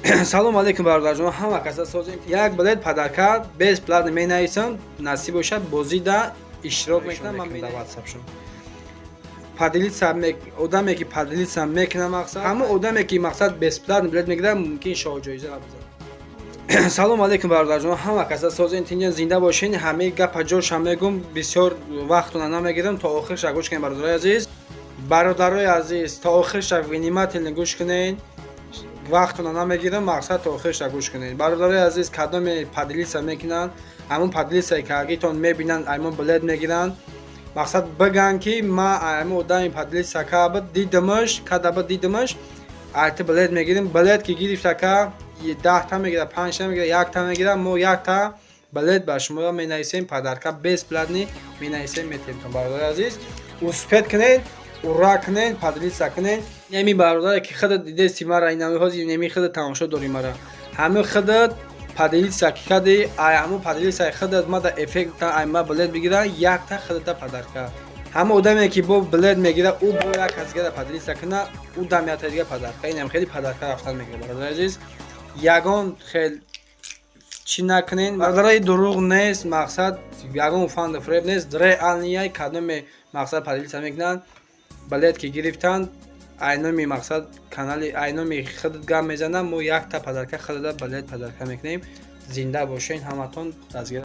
салом алейкум бародарҷон, ҳама каса созем як билет падарка без план менависам, насиб бошад бозида иштирок мекунам. Ман дар ватсапшон падилиса одаме ки падилиса мекунам, мақсад ҳама одаме ки мақсад без план билет мегирад мумкин шоҳ-ҷоиза набузад. салом алейкум бародарҷон, ҳама каса созем тинҷа зинда бошен. ҳамаи гапа ҷошам мегум, бисёр вақтона намегирам, то охирша гӯш кунед бародарои азиз. Бародарои азиз, то охирша внимателно гӯш кунед. вақтона намегирам, мақсад то охирша гӯш кунед. Бародарои азиз, кадоме падилиса мекунанд, ҳамон падилисае ки агитон мебинанд аймон билет мегиранд, мақсад биган ки ман аймон одами падилиса каба дидамаш, айти билет мегирем. Билет ки гирифтака 10 та мегирад, 5 та мегирад, 1 та мегирад, мо 1 та билет ба шумо менависем, падарка без платни менависем, метем. Бародарои азиз, успех кунед, ура кунед, падилиса кунед. неми бародаре ки худат дидести мара инами ҳозир неми худат тамошо дорӣ мара, ҳами худат падилиса ки кади ҳамон падилиса худат мада эффекта айма билет бигира, 1 та худата падарка. ҳама одаме ки бо билет мегира, ӯ бо як казгада падилиса куна, ӯ дамята дига падарка. Инам хеле падарка рафтан мегира. Бародарои азиз, ягон хел чӣ накунед. Бародарои дурӯғ нест, мақсад ягон фанду фреб нест, реалнияи кадоме мақсад падилиса мекунанд, билет ки гирифтанд, айноми мақсад канали айноми худат гап мезанам, мо 1 та падарка худата билет падарка мекунем. Зинда бошен ҳаматон.